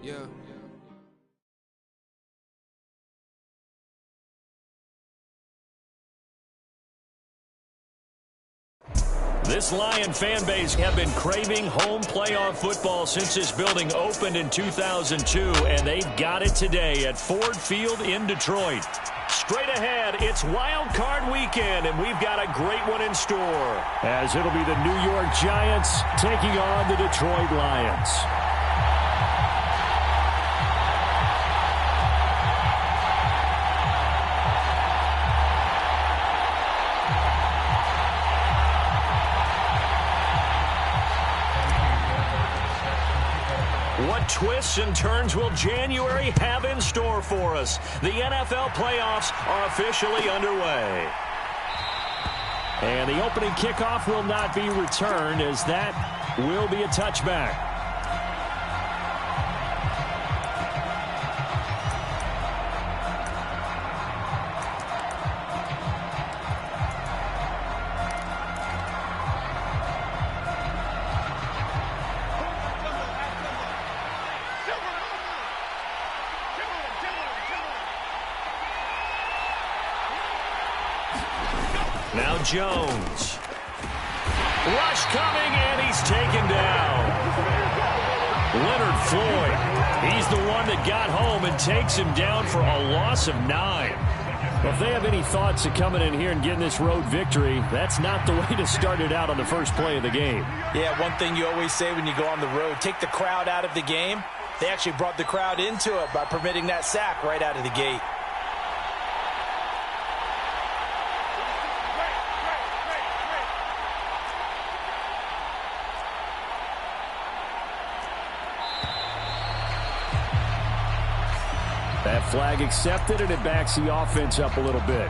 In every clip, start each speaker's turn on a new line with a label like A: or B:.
A: Yeah.
B: This Lion fan base have been craving home playoff football since this building opened in 2002, and they've got it today at Ford Field in Detroit. Straight ahead, it's Wild Card Weekend, and we've got a great one in store, as it'll be the New York Giants taking on the Detroit Lions. What twists and turns will January have in store for us? The NFL playoffs are officially underway. And the opening kickoff will not be returned, as that will be a touchback. Now Jones. Rush coming, and he's taken down. Leonard Floyd. He's the one that got home and takes him down for a loss of 9. Well, if they have any thoughts of coming in here and getting this road victory, that's not the way to start it out on the first play of the game.
C: Yeah, one thing you always say when you go on the road, take the crowd out of the game. They actually brought the crowd into it by permitting that sack right out of the gate.
B: That flag accepted, and it backs the offense up a little bit.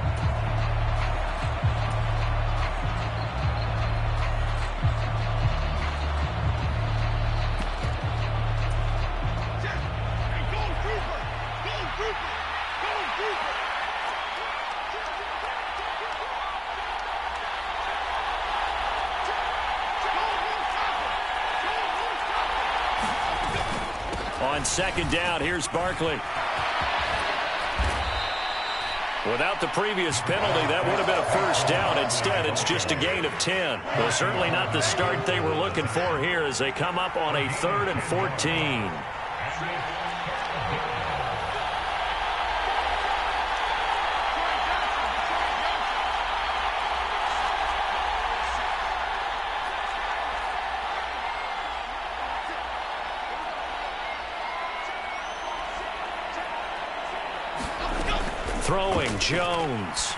B: On second down, here's Barkley. Without the previous penalty, that would have been a first down. Instead, it's just a gain of 10. Well, certainly not the start they were looking for here as they come up on a 3rd and 14. Throwing, Jones.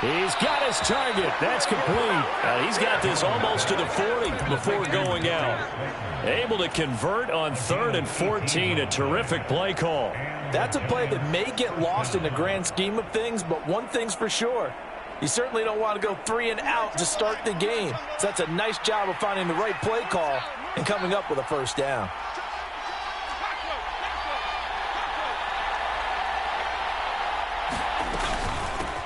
B: He's got his target. That's complete. He's got this almost to the 40 before going out. Able to convert on 3rd and 14. A terrific play call.
C: That's a play that may get lost in the grand scheme of things, but one thing's for sure. You certainly don't want to go 3 and out to start the game. So that's a nice job of finding the right play call and coming up with a first down.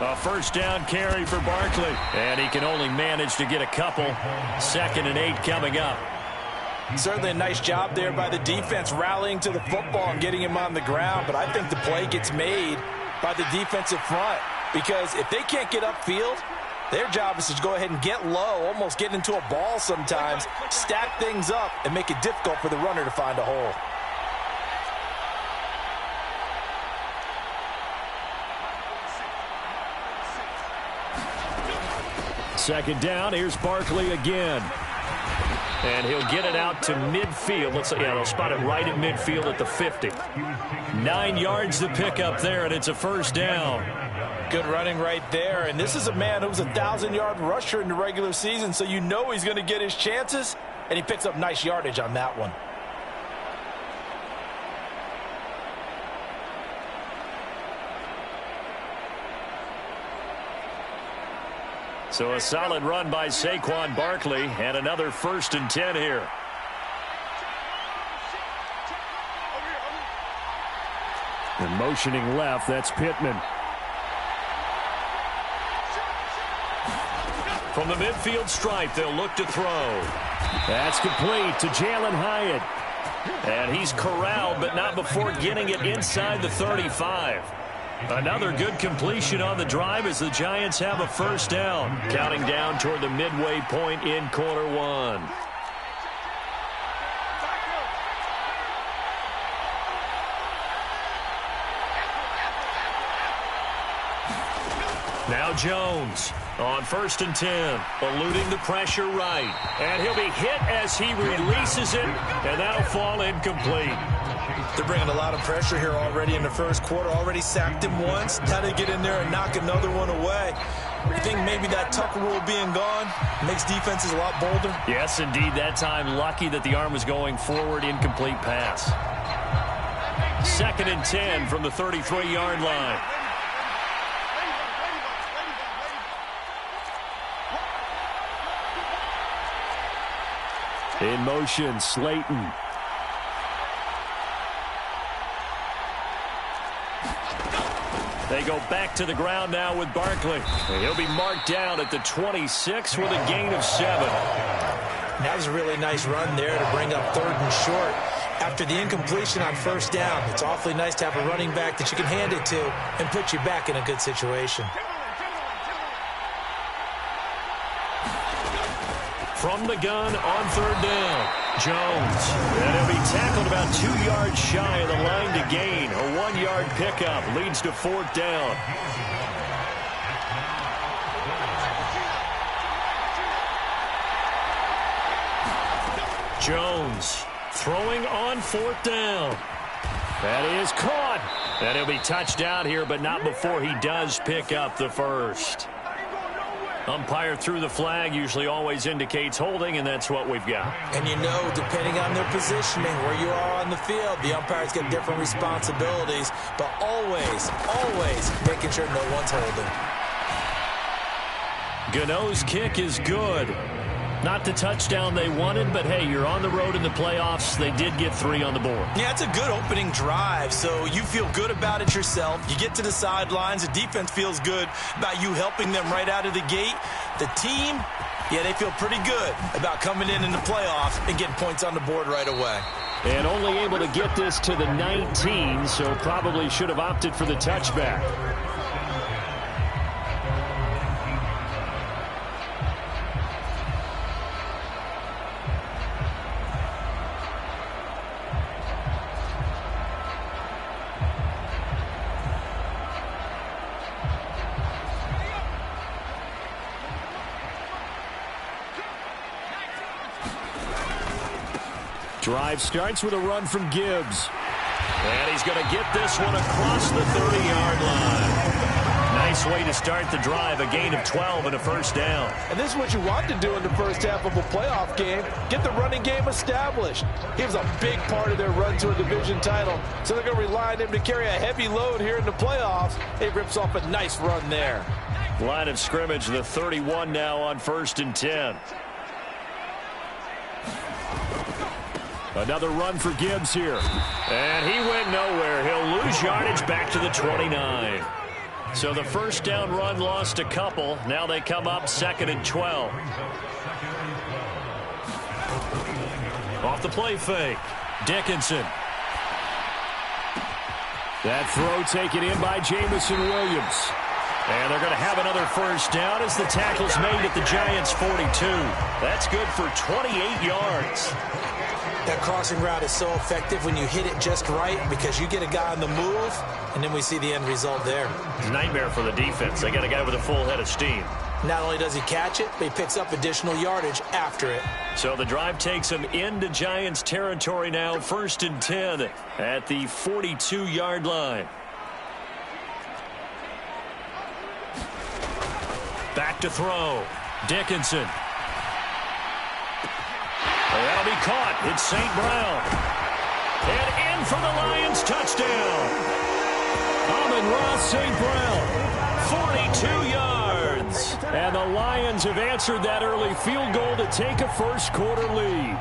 B: A first down carry for Barkley. And he can only manage to get a couple. 2nd and 8 coming up.
C: Certainly a nice job there by the defense rallying to the football and getting him on the ground. But I think the play gets made by the defensive front. Because if they can't get upfield, their job is to go ahead and get low, almost get into a ball sometimes, stack things up, and make it difficult for the runner to find a hole.
B: Second down, here's Barkley again. And he'll get it out to midfield. They'll spot it right at midfield at the 50. 9 yards to pick up there, and it's a first down.
C: Good running right there. And this is a man who's a 1,000-yard rusher in the regular season, so you know he's going to get his chances, and he picks up nice yardage on that one.
B: So a solid run by Saquon Barkley, and another 1st and 10 here. And motioning left, that's Pittman. From the midfield stripe, they'll look to throw. That's complete to Jalen Hyatt. And he's corralled, but not before getting it inside the 35. Another good completion on the drive as the Giants have a first down. Counting down toward the midway point in quarter one. Now Jones on 1st and 10, eluding the pressure right. And he'll be hit as he releases it, and that'll fall incomplete.
C: They're bringing a lot of pressure here already in the first quarter. Already sacked him once. Now they get in there and knock another one away. You think maybe that Tucker rule being gone makes defenses a lot bolder?
B: Yes, indeed. That time, lucky that the arm was going forward, incomplete pass. 2nd and 10 from the 33-yard line. In motion, Slayton. They go back to the ground now with Barkley. He'll be marked down at the 26 with a gain of 7.
C: That was a really nice run there to bring up 3rd and short. After the incompletion on 1st down, it's awfully nice to have a running back that you can hand it to and put you back in a good situation.
B: From the gun on 3rd down, Jones. And he'll be tackled about 2 yards shy of the line to gain. A 1-yard pickup leads to 4th down. Jones throwing on 4th down. That is caught. And he'll be touched out here, but not before he does pick up the first. Umpire threw the flag, usually always indicates holding, and that's what we've got.
C: And you know, depending on their positioning, where you are on the field, the umpires get different responsibilities, but always, always making sure no one's holding. Gano's kick is good. Not the touchdown they wanted, but hey, you're on the road in the playoffs. They did get 3 on the board. Yeah, it's a good opening drive, so you feel good about it yourself. You get to the sidelines. The defense feels good about you helping them right out of the gate. The team, yeah, they feel pretty good about coming in the playoffs and getting points on the board right away.
B: And only able to get this to the 19, so probably should have opted for the touchback. Drive starts with a run from Gibbs. And he's going to get this one across the 30-yard line. Nice way to start the drive, a gain of 12 and a first down.
A: And this is what you want to do in the first half of a playoff game. Get the running game established. He was a big part of their run to a division title. So they're going to rely on him to carry a heavy load here in the playoffs. He rips off a nice run there.
B: Line of scrimmage, the 31 now on 1st and 10. Another run for Gibbs here. And he went nowhere. He'll lose yardage back to the 29. So the first down run lost a couple. Now they come up 2nd and 12. Off the play fake. Dickinson. That throw taken in by Jamison Williams. And they're going to have another first down as the tackle's made at the Giants' 42. That's good for 28 yards.
C: That crossing route is so effective when you hit it just right because you get a guy on the move, and then we see the end result there.
B: It's a nightmare for the defense. They got a guy with a full head of steam.
C: Not only does he catch it, but he picks up additional yardage after it.
B: So the drive takes him into Giants territory now, 1st and 10 at the 42-yard line. Back to throw. Dickinson. That'll be caught. It's St. Brown. And in for the Lions touchdown. Amon-Ra St. Brown. 42 yards. And the Lions have answered that early field goal to take a first quarter lead.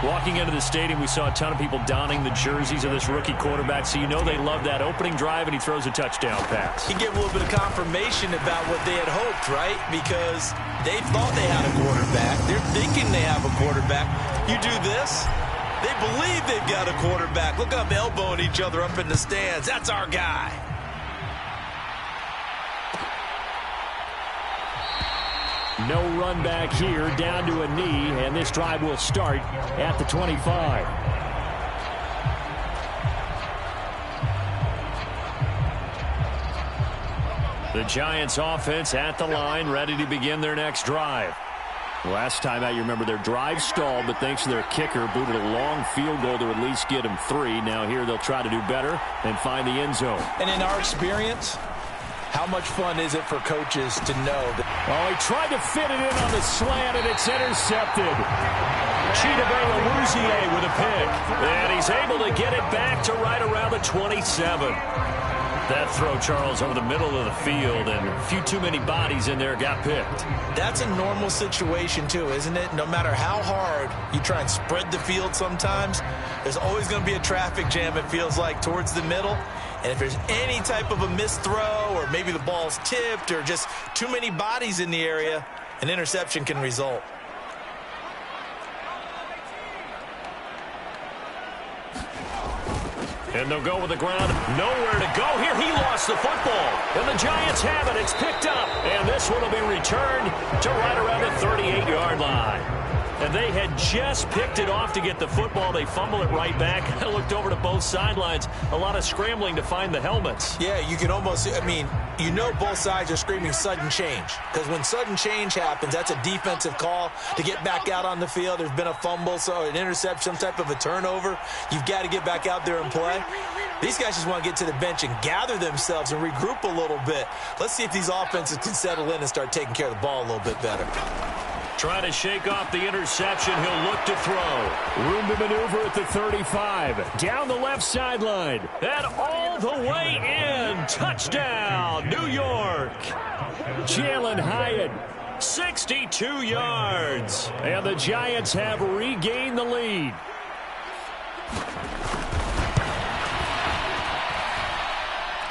B: Walking into the stadium, we saw a ton of people donning the jerseys of this rookie quarterback, so you know they love that opening drive, and he throws a touchdown pass.
C: He gave a little bit of confirmation about what they had hoped, right? Because They thought they had a quarterback. They're thinking they have a quarterback. You do this, they believe they've got a quarterback. Look up, elbowing each other up in the stands. That's our guy.
B: No run back here, down to a knee, and this drive will start at the 25. The Giants offense at the line, ready to begin their next drive. Last time out, you remember their drive stalled, but thanks to their kicker, booted a long field goal to at least get them 3. Now here they'll try to do better and find the end zone.
C: And in our experience, how much fun is it for coaches to know that?
B: Oh, he tried to fit it in on the slant, and it's intercepted. Chidobe with a pick. And he's able to get it back to right around the 27. That throw, Charles, over the middle of the field, and a few too many bodies in there got picked.
C: That's a normal situation, too, isn't it? No matter how hard you try and spread the field sometimes, there's always going to be a traffic jam, it feels like, towards the middle. And if there's any type of a missed throw, or maybe the ball's tipped, or just too many bodies in the area, an interception can result.
B: And they'll go with the ground. Nowhere to go here. He lost the football. And the Giants have it. It's picked up. And this one will be returned to right around the 38-yard line. And they had just picked it off to get the football. They fumble it right back. I looked over to both sidelines. A lot of scrambling to find the helmets.
C: Yeah, you can almost, I mean, you know both sides are screaming sudden change. Because when sudden change happens, that's a defensive call to get back out on the field. There's been a fumble, so an interception, some type of a turnover. You've got to get back out there and play. These guys just want to get to the bench and gather themselves and regroup a little bit. Let's see if these offenses can settle in and start taking care of the ball a little bit better.
B: Trying to shake off the interception. He'll look to throw. Room to maneuver at the 35. Down the left sideline. And all the way in. Touchdown, New York. Jalen Hyatt, 62 yards. And the Giants have regained the lead.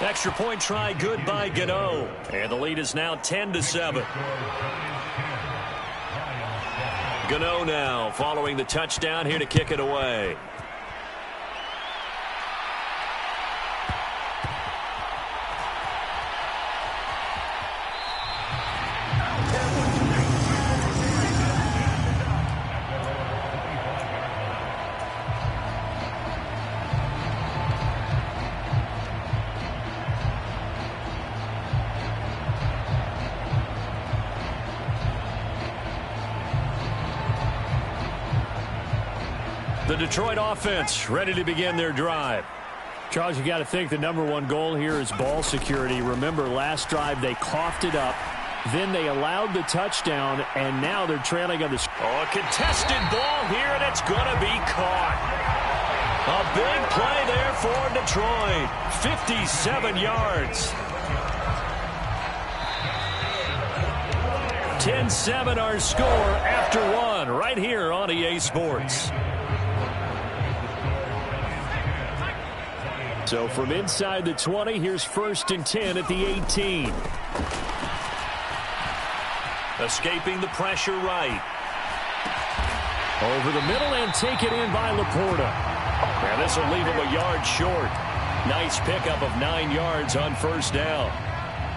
B: Extra point try good by Gano. And the lead is now 10-7. Gano now following the touchdown here to kick it away. The Detroit offense ready to begin their drive. Charles, you got to think the number one goal here is ball security. Remember, last drive they coughed it up. Then they allowed the touchdown, and now they're trailing on the... Oh, a contested ball here, and it's going to be caught. A big play there for Detroit. 57 yards. 10-7 our score after one right here on EA Sports. So from inside the 20, here's 1st and 10 at the 18. Escaping the pressure right. Over the middle and taken in by Laporta. Now this will leave him a yard short. Nice pickup of 9 yards on 1st down.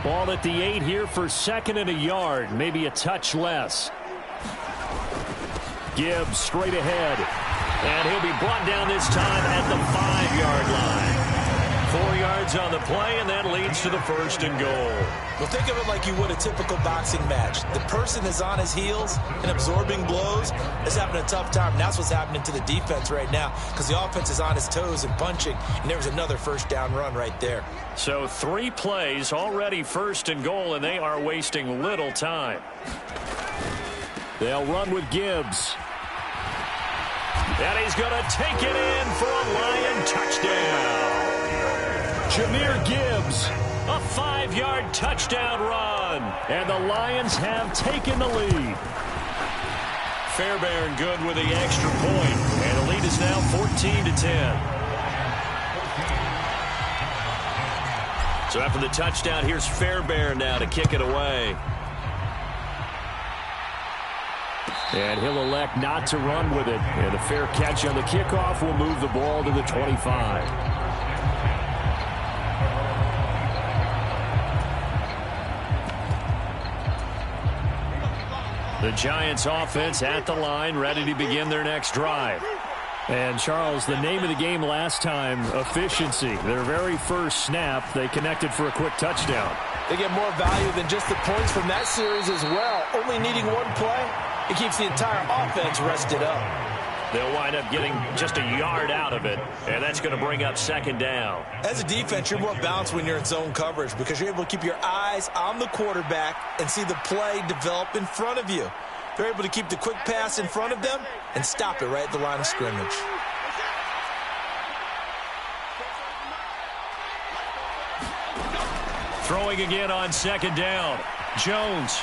B: Ball at the 8 here for 2nd and a yard. Maybe a touch less. Gibbs straight ahead. And he'll be brought down this time at the 5-yard line. 4 yards on the play, and that leads to the 1st and goal.
C: Well, think of it like you would a typical boxing match. The person is on his heels and absorbing blows is having a tough time. And that's what's happening to the defense right now because the offense is on his toes and punching, and there was another 1st down run right there.
B: So 3 plays, already 1st and goal, and they are wasting little time. They'll run with Gibbs. And he's going to take it in for a Lion touchdown. Jahmyr Gibbs, a 5-yard touchdown run. And the Lions have taken the lead. Fairbairn good with the extra point. And the lead is now 14-10. So after the touchdown, here's Fairbairn now to kick it away. And he'll elect not to run with it. And a fair catch on the kickoff will move the ball to the 25. The Giants offense at the line, ready to begin their next drive. And, Charles, the name of the game last time, efficiency. Their very first snap, they connected for a quick touchdown.
A: They get more value than just the points from that series as well. Only needing one play, it keeps the entire offense rested up.
B: They'll wind up getting just a yard out of it, and that's going to bring up second down.
C: As a defense, you're more balanced when you're in zone coverage because you're able to keep your eyes on the quarterback and see the play develop in front of you. They're able to keep the quick pass in front of them and stop it right at the line of scrimmage.
B: Throwing again on second down. Jones.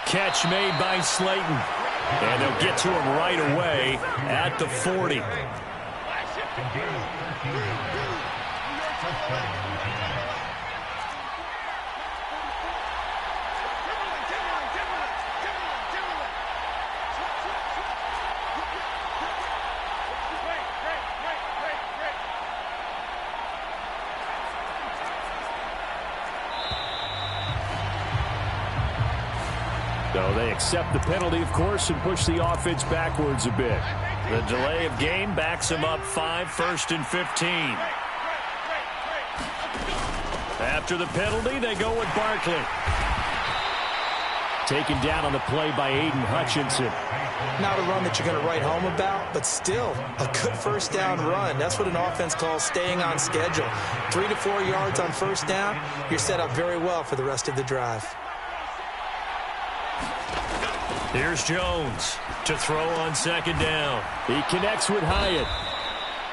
B: Catch made by Slayton. And they'll get to him right away at the 40. So they accept the penalty, of course, and push the offense backwards a bit. The delay of game backs them up 5, 1st and 15. After the penalty, they go with Barkley. Taken down on the play by Aiden Hutchinson.
C: Not a run that you're going to write home about, but still a good first down run. That's what an offense calls staying on schedule. 3 to 4 yards on first down, you're set up very well for the rest of the drive.
B: Here's Jones to throw on second down. He connects with Hyatt.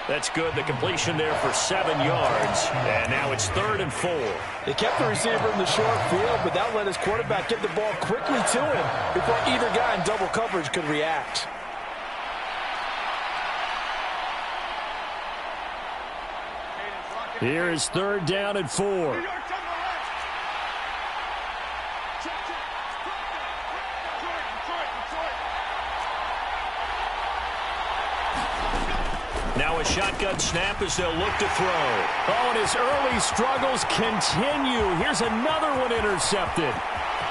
B: That's good. The completion there for 7 yards. And now it's 3rd and 4.
A: They kept the receiver in the short field, but that let his quarterback get the ball quickly to him before either guy in double coverage could react.
B: Here is 3rd down and 4. Now a shotgun snap as they'll look to throw. Oh, and his early struggles continue. Here's another one intercepted.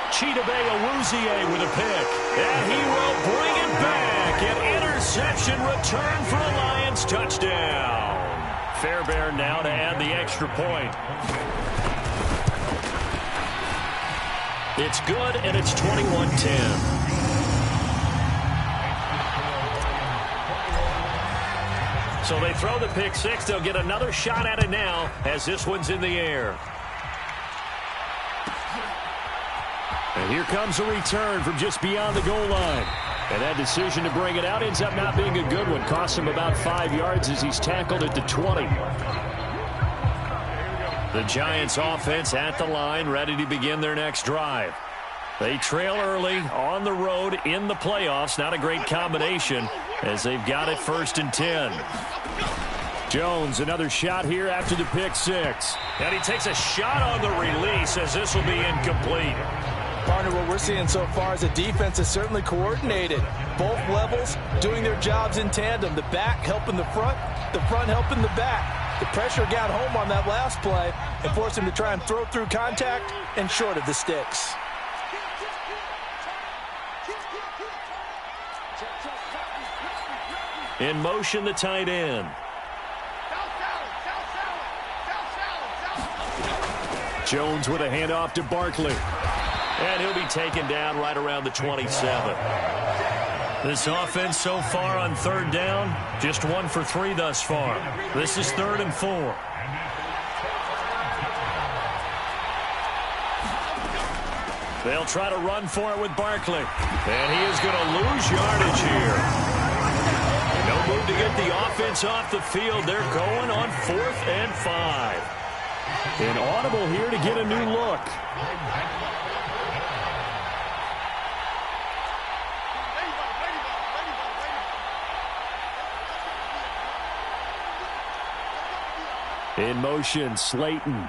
B: Chidobe Awuzie with a pick. And he will bring it back. An interception return for a Lions touchdown. Fairbairn now to add the extra point. It's good, and it's 21-10. So they throw the pick six. They'll get another shot at it now as this one's in the air. And here comes a return from just beyond the goal line. And that decision to bring it out ends up not being a good one. Costs him about 5 yards as he's tackled at the 20. The Giants offense at the line, ready to begin their next drive. They trail early on the road in the playoffs. Not a great combination as they've got it 1st and 10. Jones, another shot here after the pick six. And he takes a shot on the release as this will be incomplete.
A: Partner, what we're seeing so far is the defense is certainly coordinated. Both levels doing their jobs in tandem. The back helping the front helping the back. The pressure got home on that last play and forced him to try and throw through contact and short of the sticks.
B: In motion, the tight end. Jones with a handoff to Barkley. And he'll be taken down right around the 27. This offense so far on 3rd down, just 1 for 3 thus far. This is 3rd and 4. They'll try to run for it with Barkley. And he is going to lose yardage here. No move to get the offense off the field. They're going on 4th and 5. An audible here to get a new look. In motion, Slayton.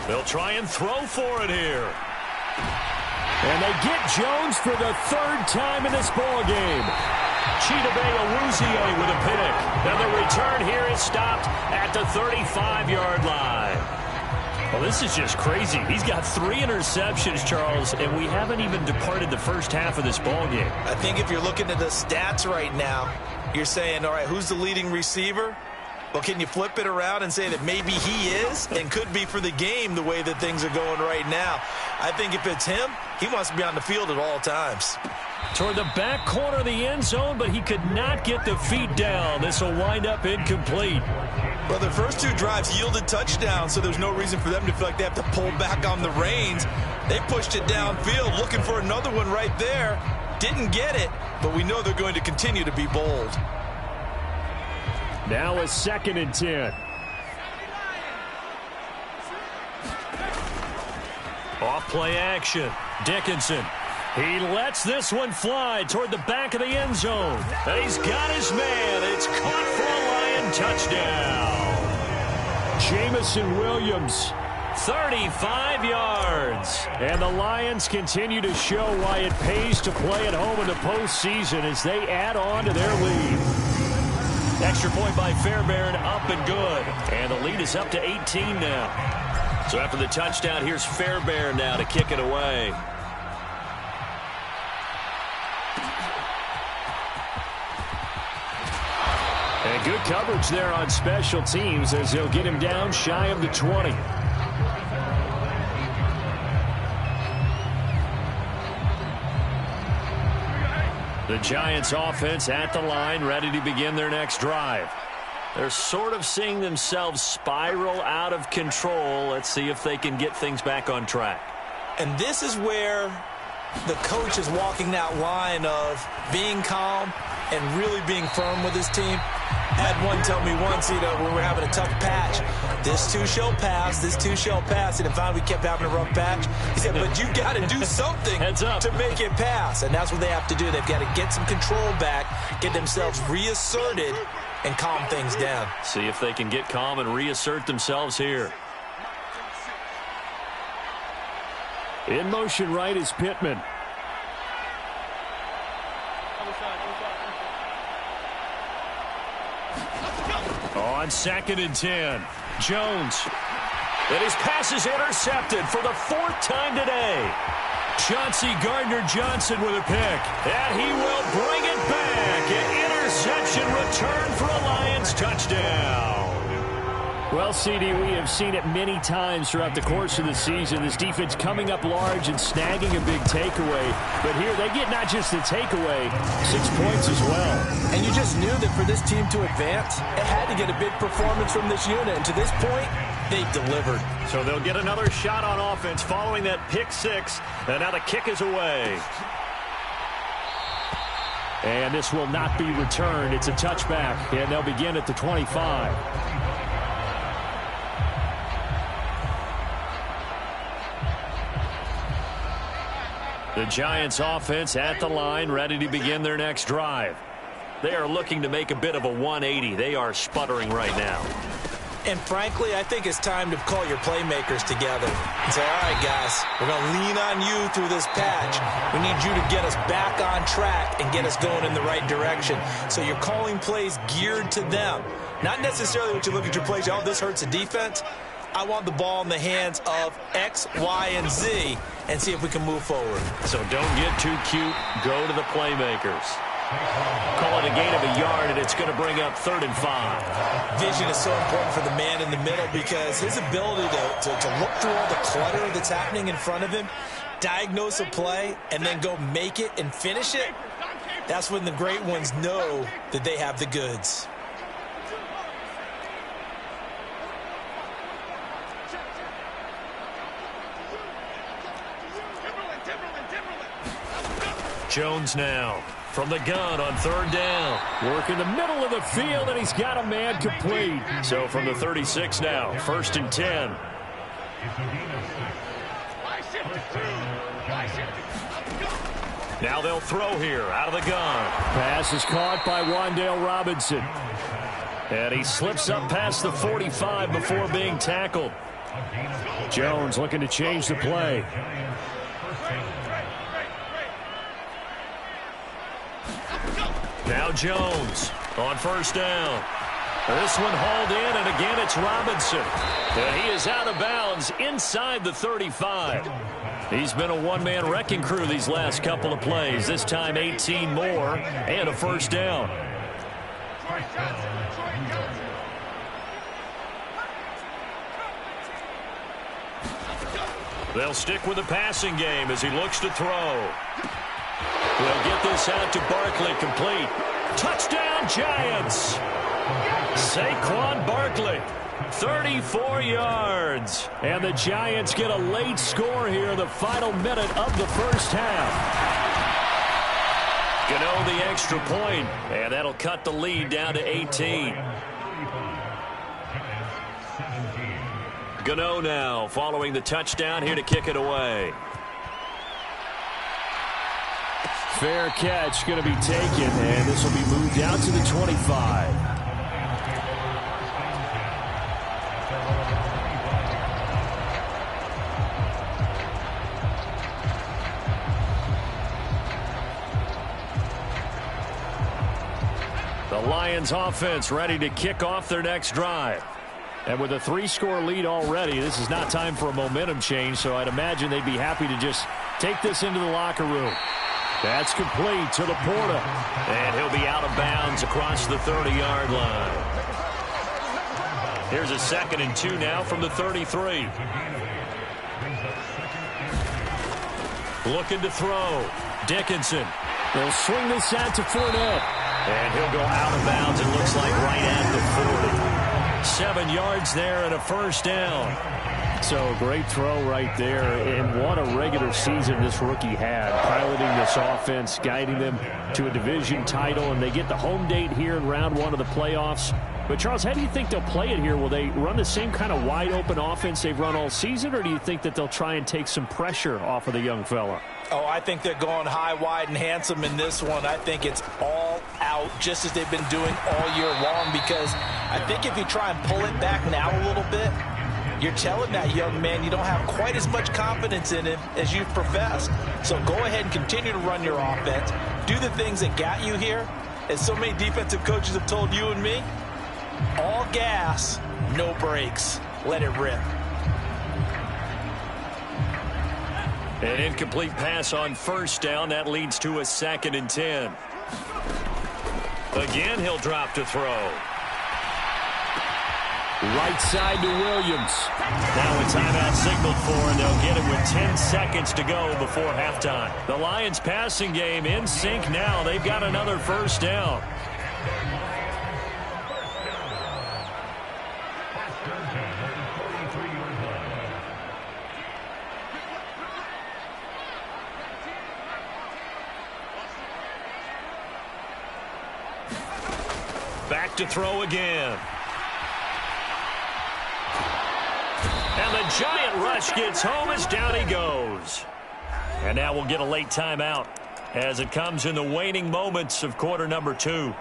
B: They'll try and throw for it here. And they get Jones for the third time in this ball game. Chidobe Awuzie with a pick. And the return here is stopped at the 35-yard line. Well, this is just crazy. He's got 3 interceptions, Charles, and we haven't even departed the first half of this ball game.
C: I think if you're looking at the stats right now, you're saying, all right, who's the leading receiver? Well, can you flip it around and say that maybe he is and could be for the game the way that things are going right now? I think if it's him, he wants to be on the field at all times.
B: Toward the back corner of the end zone, but he could not get the feet down. This will wind up incomplete.
C: Well, the first 2 drives yielded touchdowns, so there's no reason for them to feel like they have to pull back on the reins. They pushed it downfield, looking for another one right there. Didn't get it, but we know they're going to continue to be bold.
B: Now a 2nd and 10. Off play action. Dickinson. He lets this one fly toward the back of the end zone. And he's got his man. It's caught for a Lion touchdown. Jamison Williams, 35 yards. And the Lions continue to show why it pays to play at home in the postseason as they add on to their lead. Extra point by Fairbairn, up and good. And the lead is up to 18 now. So after the touchdown, here's Fairbairn now to kick it away. And good coverage there on special teams as they'll get him down shy of the 20. The Giants offense at the line, ready to begin their next drive. They're sort of seeing themselves spiral out of control. Let's see if they can get things back on track.
C: And this is where the coach is walking that line of being calm and really being firm with his team. Had one tell me once, when we're having a tough patch, this too shall pass, this too shall pass. And if we kept having a rough patch, he said, but you got to do something to make it pass. And that's what they have to do. They've got to get some control back, get themselves reasserted, and calm things down.
B: See if they can get calm and reassert themselves here. In motion right is Pittman. On 2nd and 10, Jones. And his pass is intercepted for the 4th time today. Chauncey Gardner-Johnson with a pick. And he will bring it back. An interception return for a Lions touchdown. Well, CD, we have seen it many times throughout the course of the season. This defense coming up large and snagging a big takeaway. But here they get not just the takeaway, 6 points as well.
C: And you just knew that for this team to advance, it had to get a big performance from this unit. And to this point, they've delivered.
B: So they'll get another shot on offense following that pick 6. And now the kick is away. And this will not be returned. It's a touchback. And they'll begin at the 25. The Giants offense at the line, ready to begin their next drive. They are looking to make a bit of a 180. They are sputtering right now.
C: And frankly, I think it's time to call your playmakers together and say, all right, guys, we're going to lean on you through this patch. We need you to get us back on track and get us going in the right direction. So you're calling plays geared to them. Not necessarily what you look at your plays, oh, this hurts the defense. I want the ball in the hands of X, Y, and Z and see if we can move forward.
B: So don't get too cute. Go to the playmakers. Call it a gain of a yard, and it's going to bring up 3rd and 5.
C: Vision is so important for the man in the middle because his ability to look through all the clutter that's happening in front of him, diagnose a play, and then go make it and finish it, that's when the great ones know that they have the goods.
B: Jones now from the gun on 3rd down. Work in the middle of the field, and he's got a man complete. So from the 36 now, 1st and 10. Now they'll throw here out of the gun. Pass is caught by Wan'Dale Robinson. And he slips up past the 45 before being tackled. Jones looking to change the play. Now Jones on first down. This one hauled in, and again it's Robinson. And he is out of bounds inside the 35. He's been a one-man wrecking crew these last couple of plays. This time 18 more and a first down. They'll stick with the passing game as he looks to throw. They'll get this out to Barkley, complete. Touchdown, Giants! Saquon Barkley, 34 yards. And the Giants get a late score here in the final minute of the first half. Gano the extra point, and that'll cut the lead down to 18. Gano now following the touchdown here to kick it away. Fair catch going to be taken, and this will be moved out to the 25. The Lions offense ready to kick off their next drive. And with a 3-score lead already, this is not time for a momentum change, so I'd imagine they'd be happy to just take this into the locker room. That's complete to Laporta. And he'll be out of bounds across the 30-yard line. Here's a 2nd and 2 now from the 33. Looking to throw. Dickinson. They'll swing this out to Fournette. And he'll go out of bounds, it looks like, right at the 40. 7 yards there and a first down. So great throw right there, and what a regular season this rookie had, piloting this offense, guiding them to a division title, and they get the home date here in round 1 of the playoffs. But, Charles, how do you think they'll play it here? Will they run the same kind of wide-open offense they've run all season, or do you think that they'll try and take some pressure off of the young fella?
C: Oh, I think they're going high, wide, and handsome in this one. I think it's all out, just as they've been doing all year long, because I think if you try and pull it back now a little bit, you're telling that young man you don't have quite as much confidence in him as you've professed. So go ahead and continue to run your offense. Do the things that got you here. As so many defensive coaches have told you and me, all gas, no brakes. Let it rip.
B: An incomplete pass on first down. That leads to a 2nd and 10. Again, he'll drop to throw. Right side to Williams. Now a timeout signaled for, and they'll get it with 10 seconds to go before halftime. The Lions passing game in sync now. They've got another first down. Back to throw again. And the giant rush gets home as down he goes. And now we'll get a late timeout as it comes in the waning moments of quarter number 2.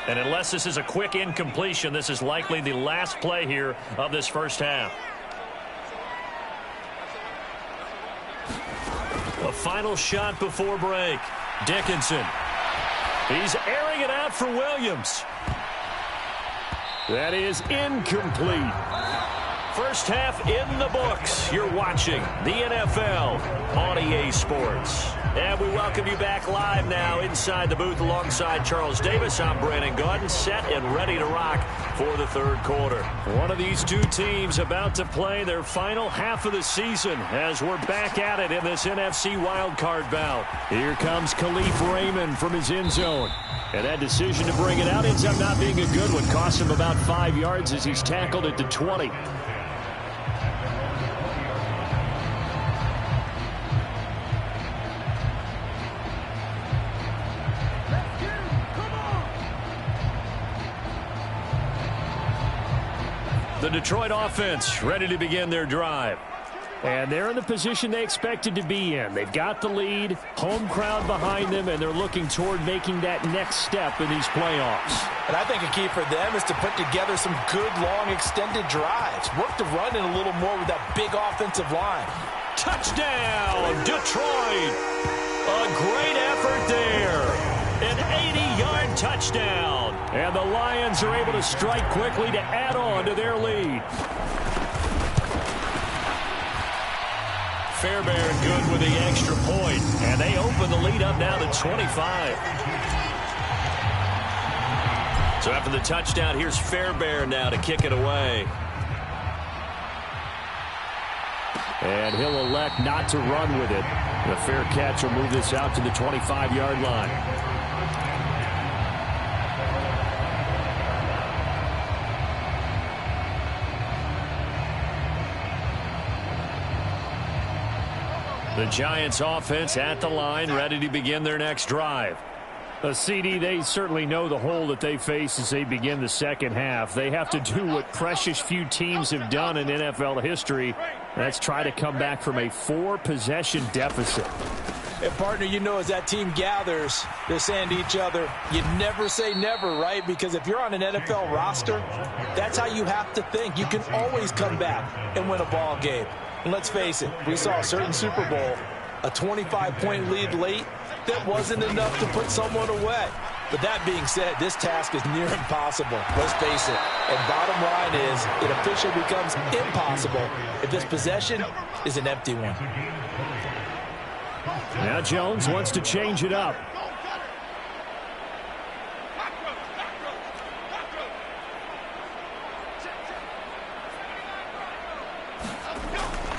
B: And unless this is a quick incompletion, this is likely the last play here of this first half. A final shot before break. Dickinson. He's airing it out for Williams. That is incomplete. First half in the books. You're watching the NFL on EA Sports. And we welcome you back live now inside the booth alongside Charles Davis. I'm Brandon Gaudin, set and ready to rock for the third quarter. One of these two teams about to play their final half of the season as we're back at it in this NFC wildcard bout. Here comes Khalif Raymond from his end zone. And that decision to bring it out ends up not being a good one. Cost him about 5 yards as he's tackled at the 20. Detroit offense ready to begin their drive.
D: And they're in the position they expected to be in. They've got the lead, home crowd behind them, and they're looking toward making that next step in these playoffs.
C: And I think a key for them is to put together some good, long, extended drives. Work the run in a little more with that big offensive line.
B: Touchdown, Detroit! A great effort there. An 80-yard touchdown.
D: And the Lions are able to strike quickly to add on to their lead.
B: Fairbairn good with the extra point, and they open the lead up now to 25. So after the touchdown, here's Fairbairn now to kick it away.
D: And he'll elect not to run with it. The fair catch will move this out to the 25-yard line.
B: The Giants offense at the line, ready to begin their next drive.
D: CD, they certainly know the hole that they face as they begin the second half. They have to do what precious few teams have done in NFL history. That's try to come back from a 4-possession deficit.
C: And, partner, you know, as that team gathers, they're saying to each other, you never say never, right? Because if you're on an NFL roster, that's how you have to think. You can always come back and win a ball game. And let's face it, we saw a certain Super Bowl, a 25-point lead late, that wasn't enough to put someone away. But that being said, this task is near impossible. Let's face it. And bottom line is, it officially becomes impossible if this possession is an empty one.
D: Now Jones wants to change it up.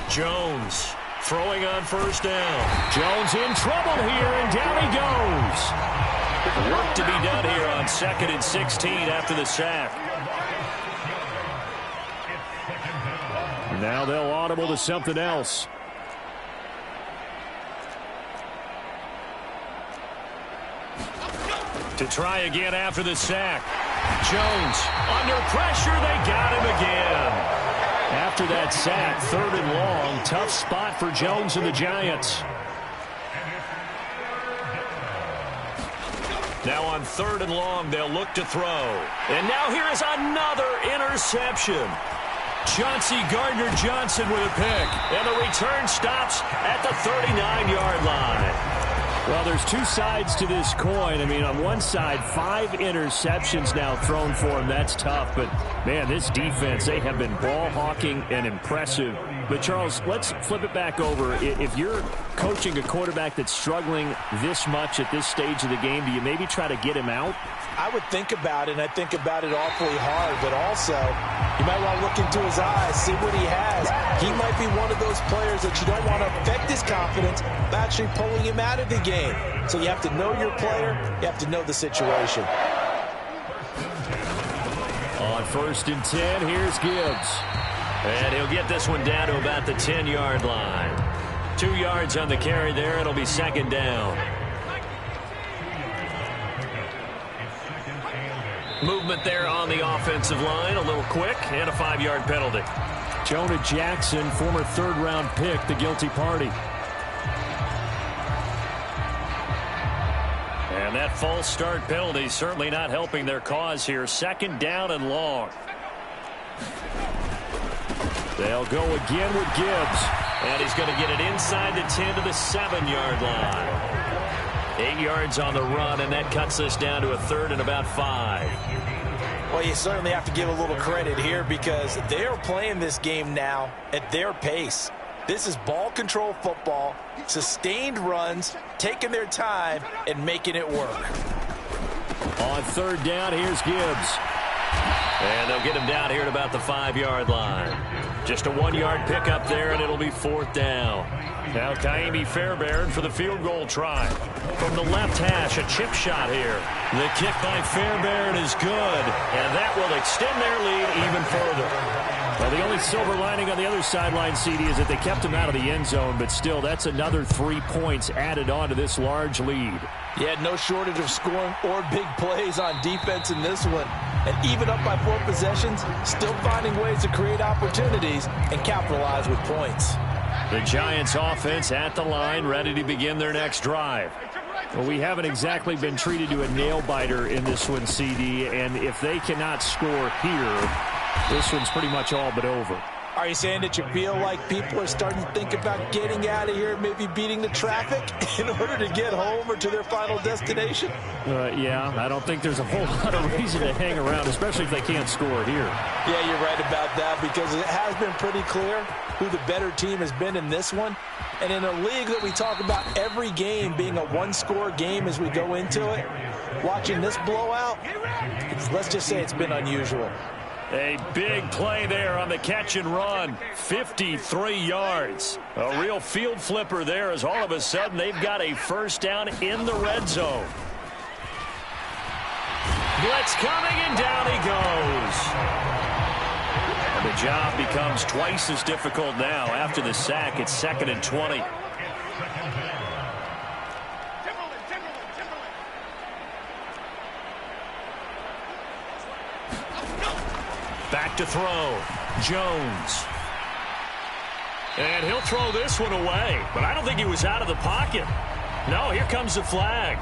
B: Jones throwing on first down.
D: Jones in trouble here, and down he goes.
B: Work to be done here on 2nd and 16 after the sack.
D: Now they'll audible to something else.
B: To try again after the sack. Jones under pressure. They got him again.
D: After that sack, 3rd and long, tough spot for Jones and the Giants.
B: Now on 3rd and long, they'll look to throw. And now here is another interception. Chauncey Gardner-Johnson with a pick. And the return stops at the 39-yard line.
D: Well, there's two sides to this coin. I mean, on one side, 5 interceptions now thrown for him. That's tough. But, man, this defense, they have been ball hawking and impressive. But, Charles, let's flip it back over. If you're coaching a quarterback that's struggling this much at this stage of the game, do you maybe try to get him out?
C: I would think about it, and I think about it awfully hard. But also, you might want to look into his eyes, see what he has. He might be one of those players that you don't want to affect his confidence by actually pulling him out of the game. So you have to know your player. You have to know the situation.
B: On 1st and 10, here's Gibbs. And he'll get this one down to about the 10-yard line. 2 yards on the carry there. It'll be 2nd down. Movement there on the offensive line, a little quick, and a 5-yard penalty.
D: Jonah Jackson, former 3rd-round pick, the guilty party.
B: And that false start penalty certainly not helping their cause here. 2nd down and long.
D: They'll go again with Gibbs.
B: And he's going to get it inside the 10 to the 7-yard line. 8 yards on the run, and that cuts us down to a 3rd and about 5.
C: Well, you certainly have to give a little credit here because they are playing this game now at their pace. This is ball control football, sustained runs, taking their time, and making it work.
D: On 3rd down, here's Gibbs.
B: And they'll get him down here at about the 5-yard line. Just a 1-yard pickup there, and it'll be 4th down. Now Kaimi Fairbairn for the field goal try. From the left hash, a chip shot here. The kick by Fairbairn is good, and that will extend their lead even further.
D: Well, the only silver lining on the other sideline, CD, is that they kept him out of the end zone, but still, that's another 3 points added on to this large lead.
C: Yeah, no shortage of scoring or big plays on defense in this one. And even up by 4 possessions, still finding ways to create opportunities and capitalize with points.
B: The Giants offense at the line, ready to begin their next drive.
D: Well, we haven't exactly been treated to a nail-biter in this one, CD, and if they cannot score here, this one's pretty much all but over.
C: Are you saying that you feel like people are starting to think about getting out of here, maybe beating the traffic in order to get home or to their final destination?
D: Yeah, I don't think there's a whole lot of reason to hang around, especially if they can't score here.
C: Yeah, you're right about that, because it has been pretty clear who the better team has been in this one. And in a league that we talk about every game being a one-score game as we go into it, watching this blowout, let's just say it's been unusual.
B: A big play there on the catch and run. 53 yards. A real field flipper there as all of a sudden they've got a first down in the red zone. Blitz coming, and down he goes. And the job becomes twice as difficult now. After the sack, it's 2nd and 20. Back to throw. Jones. And he'll throw this one away. But I don't think he was out of the pocket. No, here comes the flag.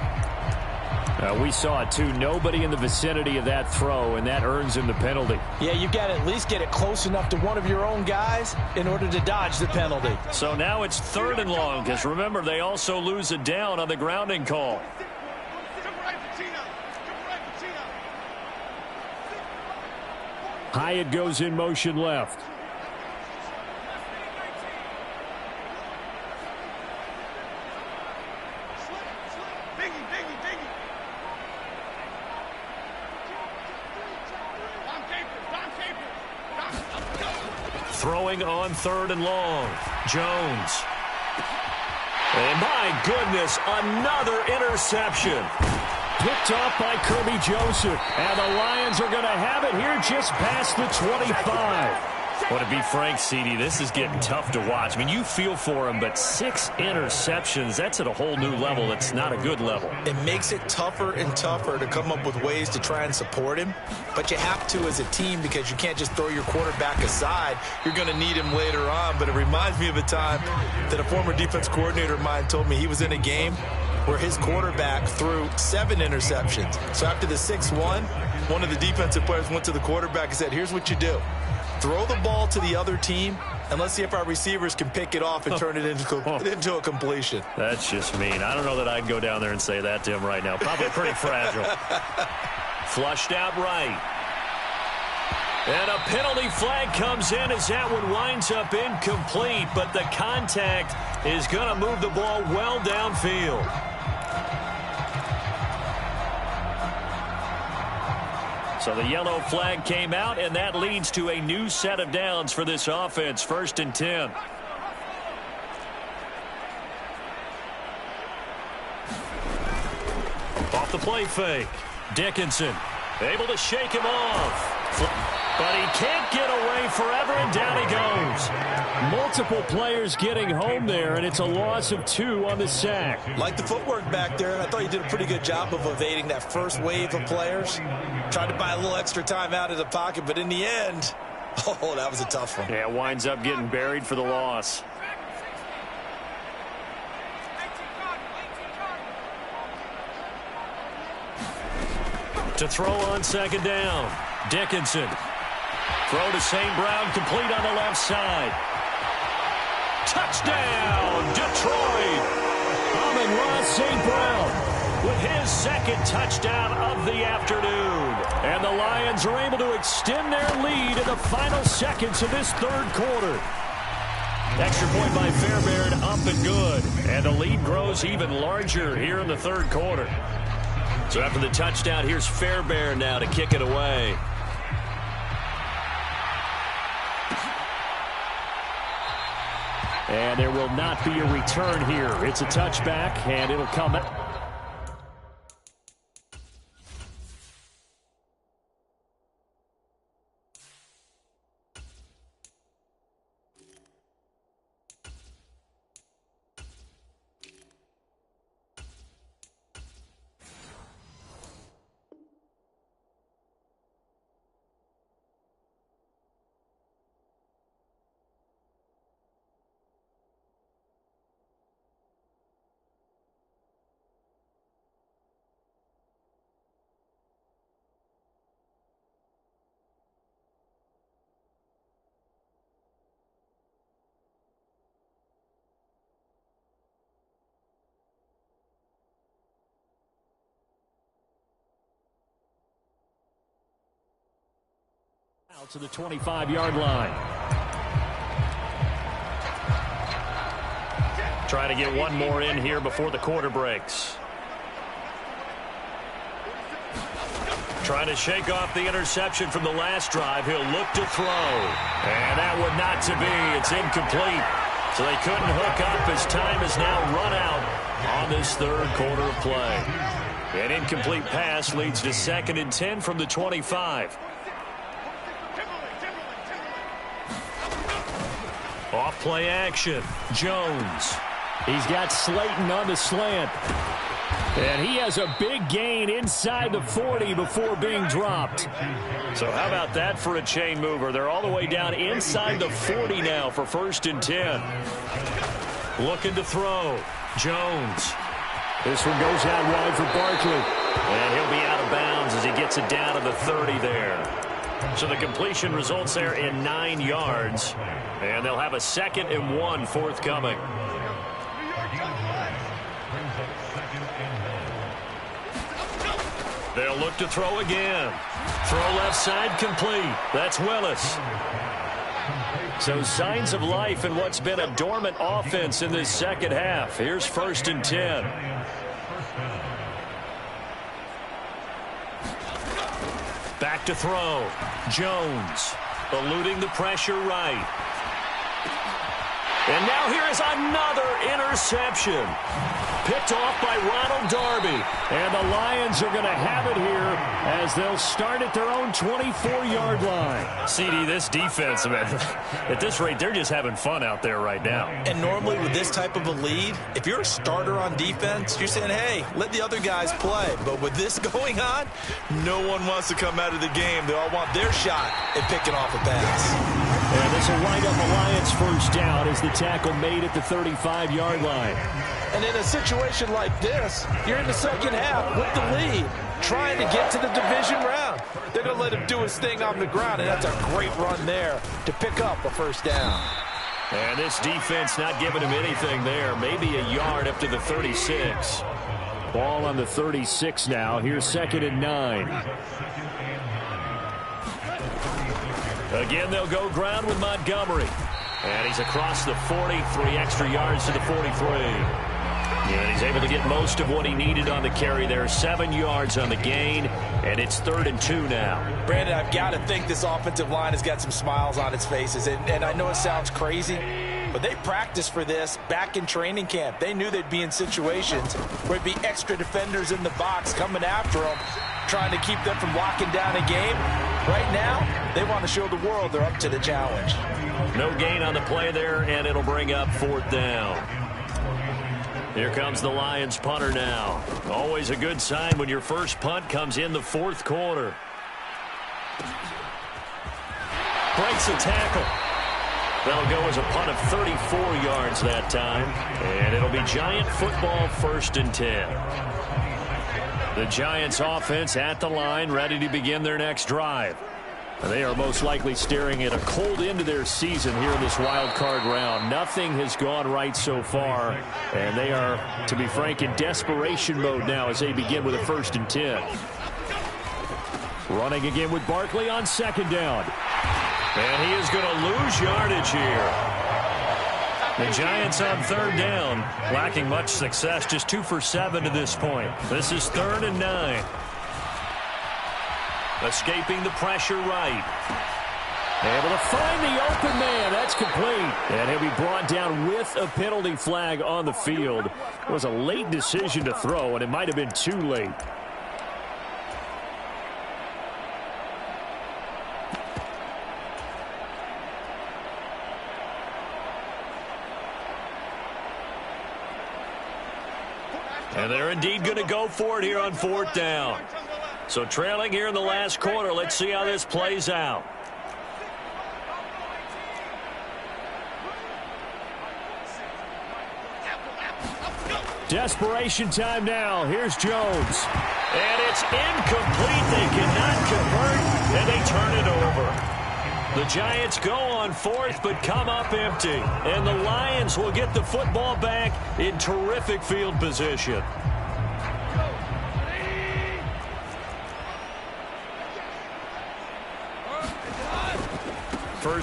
D: We saw it too. Nobody in the vicinity of that throw, and that earns him the penalty.
C: Yeah, you've got to at least get it close enough to one of your own guys in order to dodge the penalty.
B: So now it's 3rd and long, because remember, they also lose a down on the grounding call.
D: Hyatt goes in motion left.
B: Throwing on 3rd and long. Jones. And my goodness, another interception.
D: Picked off by Kirby Joseph. And the Lions are going to have it here just past the 25.
B: Well, to be frank, CD, this is getting tough to watch. I mean, you feel for him, but 6 interceptions, that's at a whole new level. It's not a good level.
C: It makes it tougher and tougher to come up with ways to try and support him. But you have to as a team, because you can't just throw your quarterback aside. You're going to need him later on. But it reminds me of a time that a former defense coordinator of mine told me he was in a game where his quarterback threw 7 interceptions. So after the 6-1, one of the defensive players went to the quarterback and said, here's what you do. Throw the ball to the other team, and let's see if our receivers can pick it off and turn it into a completion.
B: That's just mean. I don't know that I'd go down there and say that to him right now. Probably pretty fragile. Flushed out right. And a penalty flag comes in as that one winds up incomplete, but the contact is going to move the ball well downfield. So the yellow flag came out, and that leads to a new set of downs for this offense. 1st and 10. Off the play fake. Dickinson able to shake him off. But he can't get away forever, and down he goes.
D: Multiple players getting home there, and it's a loss of 2 on the sack.
C: Like the footwork back there, I thought he did a pretty good job of evading that first wave of players. Tried to buy a little extra time out of the pocket, but in the end, oh, that was a tough one.
B: Yeah, winds up getting buried for the loss. To throw on 2nd down. Dickinson. Throw to St. Brown, complete on the left side. Touchdown, Detroit!
D: Amon-Ra St. Brown
B: with his 2nd touchdown of the afternoon.
D: And the Lions are able to extend their lead in the final seconds of this 3rd quarter.
B: Extra point by Fairbairn, up and good. And the lead grows even larger here in the 3rd quarter. So after the touchdown, here's Fairbairn now to kick it away.
D: And there will not be a return here. It's a touchback, and it'll come out. Out to the 25-yard line. Trying to get one more in here before the quarter breaks. Trying to shake off the interception from the last drive. He'll look to throw. And that one not to be. It's incomplete. So they couldn't hook up as time has now run out on this third quarter of play. An incomplete pass leads to 2nd and 10 from the 25. Off play action. Jones. He's got Slayton on the slant. And he has a big gain inside the 40 before being dropped. So how about that for a chain mover? They're all the way down inside the 40 now for 1st and 10. Looking to throw. Jones. This one goes out wide for Barkley. And he'll be out of bounds as he gets it down to the 30 there. So the completion results there in 9 yards. And they'll have a 2nd and 1 forthcoming. They'll look to throw again. Throw left side complete. That's Willis. So signs of life in what's been a dormant offense in this second half. Here's 1st and 10. Back to throw. Jones eluding the pressure right. And now here is another interception. Picked off by Ronald Darby. And the Lions are going to have it here as they'll start at their own 24-yard line. CD, this defense, man, at this rate, they're just having fun out there right now.
C: And normally with this type of a lead, if you're a starter on defense, you're saying, hey, let the other guys play. But with this going on, no one wants to come out of the game. They all want their shot at picking off a pass.
D: And this will wind up the Lions' first down as the tackle made at the 35-yard line.
A: And in a situation like this, you're in the second half with the lead, trying to get to the division round. They're going to let him do his thing on the ground, and that's a great run there to pick up a first down.
D: And this defense not giving him anything there. Maybe a yard up to the 36. Ball on the 36 now. Here's 2nd and 9. Again, they'll go ground with Montgomery. And he's across the 40, 3 extra yards to the 43. And he's able to get most of what he needed on the carry there. 7 yards on the gain, and it's 3rd and 2 now.
C: Brandon, I've got to think this offensive line has got some smiles on its faces. And I know it sounds crazy, but they practiced for this back in training camp. They knew they'd be in situations where there'd be extra defenders in the box coming after them, trying to keep them from locking down a game. Right now, they want to show the world they're up to the challenge.
D: No gain on the play there, and it'll bring up 4th down. Here comes the Lions punter now. Always a good sign when your first punt comes in the 4th quarter. Breaks a tackle. That'll go as a punt of 34 yards that time. And it'll be Giant football, 1st and 10. The Giants offense at the line, ready to begin their next drive. They are most likely staring at a cold end to their season here in this wild card round. Nothing has gone right so far, and they are, to be frank, in desperation mode now as they begin with a 1st and 10. Running again with Barkley on 2nd down. And he is going to lose yardage here. The Giants on 3rd down, lacking much success, just 2 for 7 to this point. This is 3rd and 9. Escaping the pressure right. Able to find the open man. That's complete. And he'll be brought down with a penalty flag on the field. It was a late decision to throw, and it might have been too late. And they're indeed going to go for it here on 4th down. So trailing here in the last quarter. Let's see how this plays out. Desperation time now. Here's Jones. And it's incomplete. They cannot convert, and they turn it over. The Giants go on 4th, but come up empty. And the Lions will get the football back in terrific field position.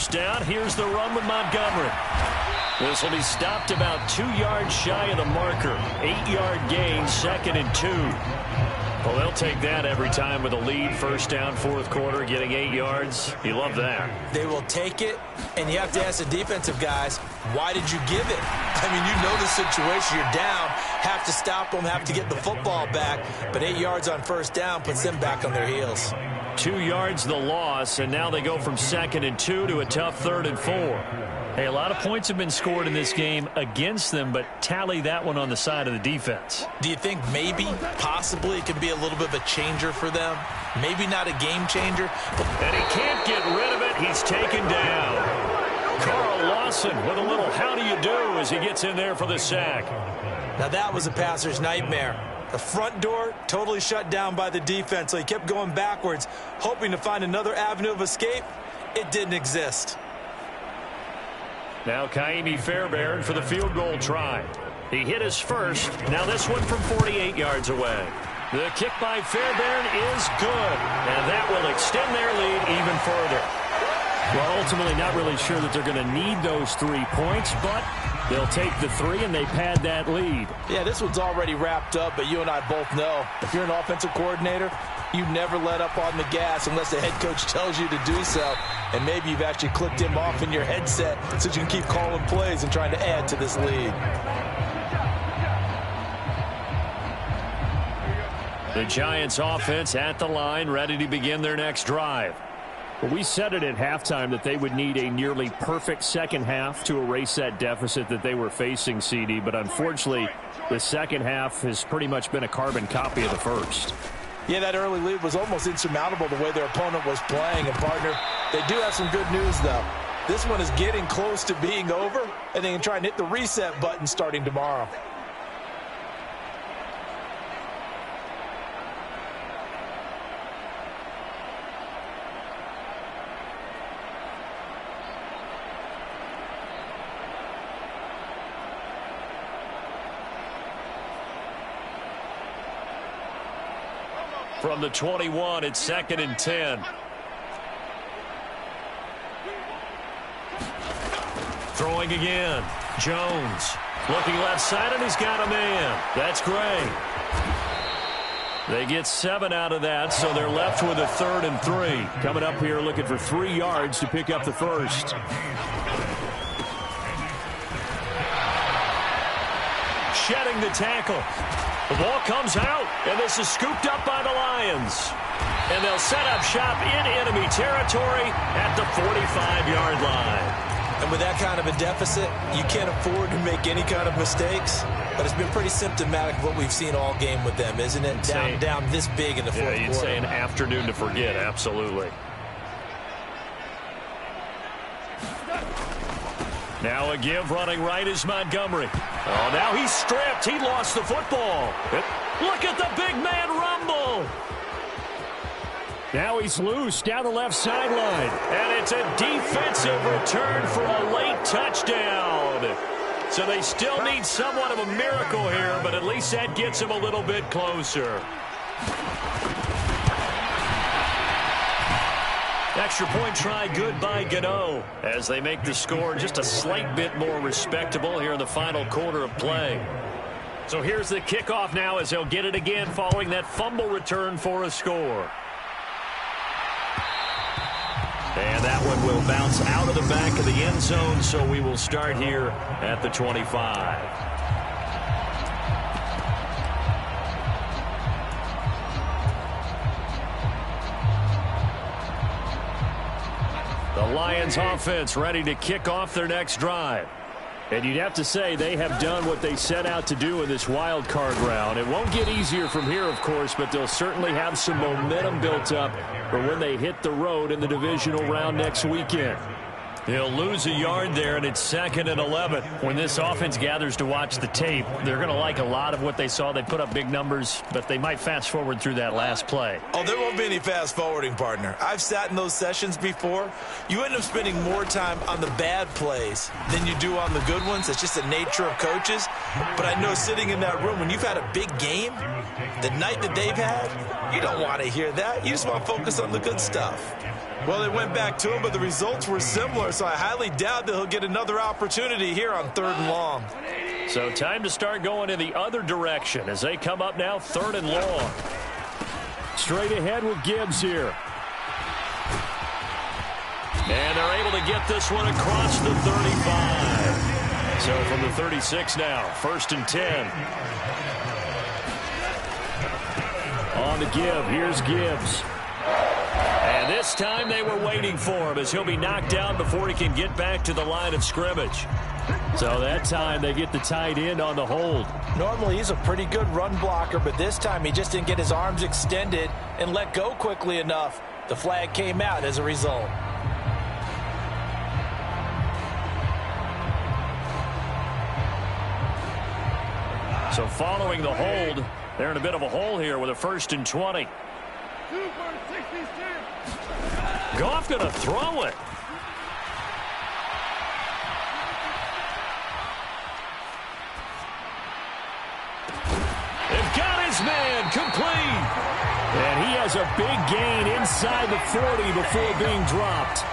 B: first down. Here's the run with Montgomery. This will be stopped about 2 yards shy of the marker. 8-yard gain, 2nd and 2. Well, they'll take that every time with a lead. First down, fourth quarter, getting 8 yards. You love that.
C: They will take it, and you have to ask the defensive guys, why did you give it? I mean, you know the situation. You're down, have to stop them, have to get the football back. But 8 yards on first down puts them back on their heels.
B: 2 yards the loss, and now they go from 2nd and 2 to a tough 3rd and 4. Hey, a lot of points have been scored in this game against them, but tally that one on the side of the defense.
C: Do you think maybe, possibly, it could be a little bit of a changer for them? Maybe not a game changer.
B: And he can't get rid of it. He's taken down. Carl Lawson with a little how do you do as he gets in there for the sack.
C: Now that was a passer's nightmare. The front door totally shut down by the defense, so he kept going backwards, hoping to find another avenue of escape. It didn't exist.
B: Now Kaimi Fairbairn for the field goal try. He hit his first. Now this one from 48 yards away. The kick by Fairbairn is good, and that will extend their lead even further.
D: Well, ultimately not really sure that they're going to need those 3 points, but they'll take the 3 and they pad that lead.
A: Yeah, this one's already wrapped up, but you and I both know if you're an offensive coordinator, you never let up on the gas unless the head coach tells you to do so. And maybe you've actually clicked him off in your headset so you can keep calling plays and trying to add to this lead.
B: The Giants offense at the line, ready to begin their next drive.
D: Well, we said it at halftime that they would need a nearly perfect second half to erase that deficit that they were facing, CD. But unfortunately, the second half has pretty much been a carbon copy of the first.
A: Yeah, that early lead was almost insurmountable the way their opponent was playing. And, partner, they do have some good news, though. This one is getting close to being over, and they can try and hit the reset button starting tomorrow.
B: From the 21, it's 2nd and 10. Throwing again. Jones looking left side, and he's got a man. That's great. They get 7 out of that, so they're left with a 3rd and 3.
D: Coming up here looking for 3 yards to pick up the first.
B: Shedding the tackle. The ball comes out, and this is scooped up by the Lions. And they'll set up shop in enemy territory at the 45-yard line.
C: And with that kind of a deficit, you can't afford to make any kind of mistakes. But it's been pretty symptomatic of what we've seen all game with them, isn't it? Down this big in the fourth quarter.
B: You'd say an afternoon to forget, absolutely. Now a give running right is Montgomery. Oh, now he's stripped. He lost the football. Look at the big man rumble.
D: Now he's loose down the left sideline.
B: And it's a defensive return for a late touchdown. So they still need somewhat of a miracle here, but at least that gets him a little bit closer. Extra point try good by Gano as they make the score just a slight bit more respectable here in the final quarter of play. So here's the kickoff now as they'll get it again following that fumble return for a score. And that one will bounce out of the back of the end zone, so we will start here at the 25. The Lions offense ready to kick off their next drive.
D: And you'd have to say they have done what they set out to do in this wild card round. It won't get easier from here, of course, but they'll certainly have some momentum built up for when they hit the road in the divisional round next weekend.
B: He'll lose a yard there, and it's 2nd and 11.
D: When this offense gathers to watch the tape, they're going to like a lot of what they saw. They put up big numbers, but they might fast forward through that last play.
C: Oh, there won't be any fast forwarding, partner. I've sat in those sessions before. You end up spending more time on the bad plays than you do on the good ones. It's just the nature of coaches. But I know sitting in that room, when you've had a big game, the night that they've had, you don't want to hear that. You just want to focus on the good stuff. Well, they went back to him, but the results were similar.
A: So I highly doubt that he'll get another opportunity here on 3rd and long.
B: So time to start going in the other direction as they come up now 3rd and long.
D: Straight ahead with Gibbs here.
B: And they're able to get this one across the 35. So from the 36 now, 1st and 10.
D: On the give, here's Gibbs.
B: And this time they were waiting for him as he'll be knocked down before he can get back to the line of scrimmage.
D: So that time they get the tight end on the hold.
C: Normally he's a pretty good run blocker, but this time he just didn't get his arms extended and let go quickly enough. The flag came out as a result.
B: So following the hold, they're in a bit of a hole here with a 1st and 20. Goff going to throw it. They've got his man complete.
D: And he has a big gain inside the 40 before being dropped.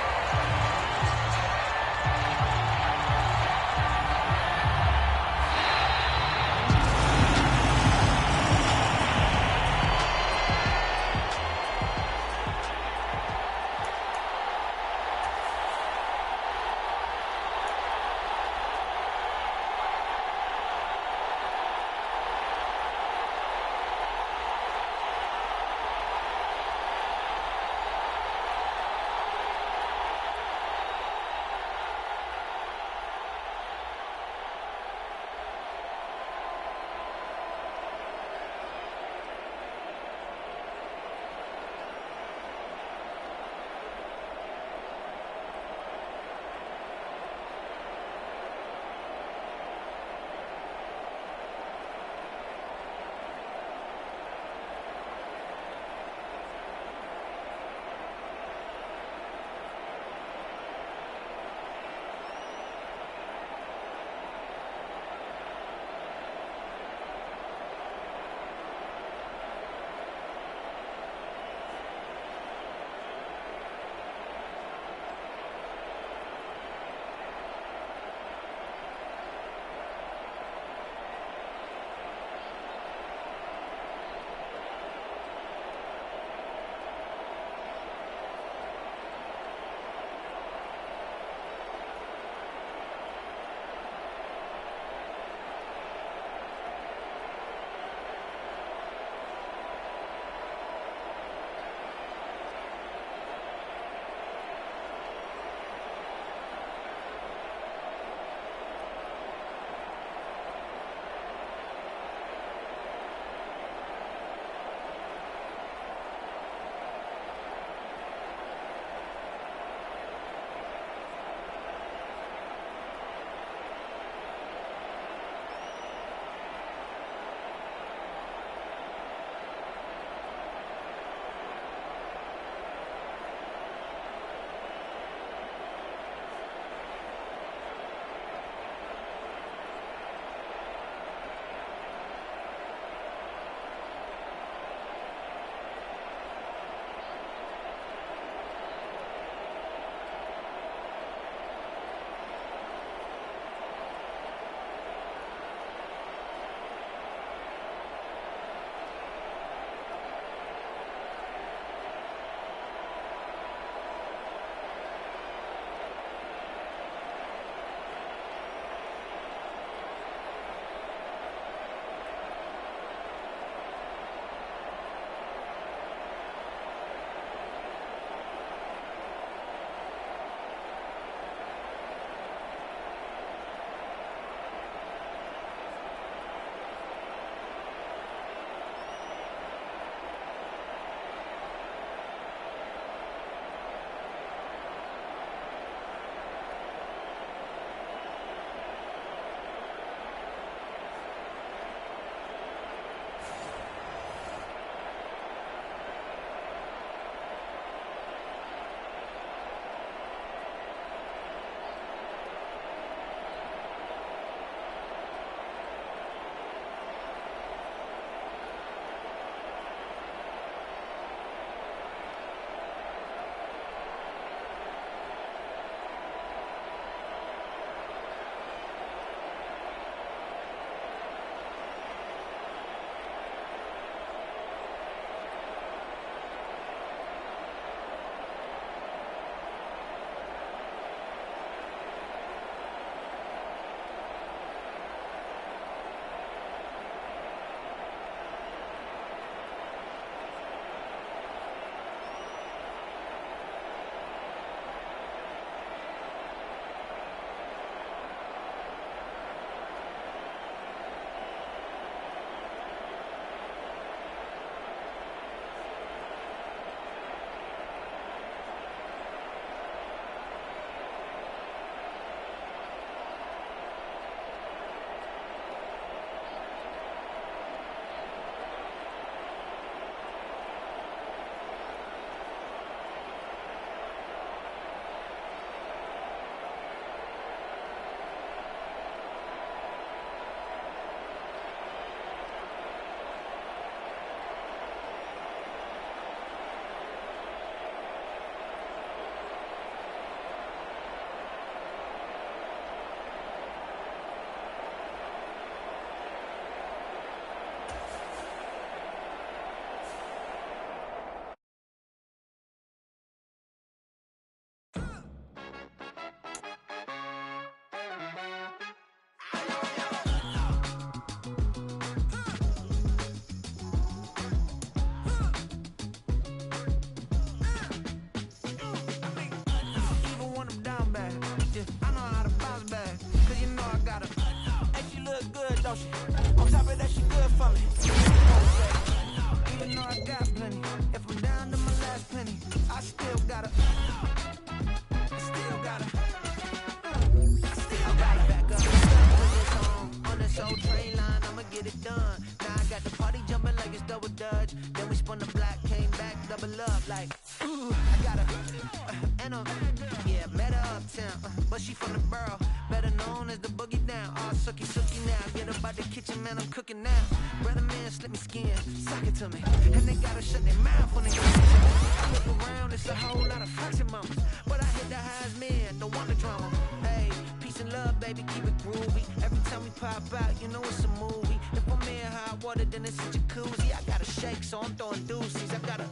E: it to me. And they gotta shut their mouth when they get it to me. I look around, it's a whole lot of flexing mamas. But I hit the highs, man, don't want the drama. Hey, peace and love, baby, keep it groovy. Every time we pop out, you know it's a movie. If I'm in hot water, then it's a jacuzzi. I gotta shake, so I'm throwing deuces. I gotta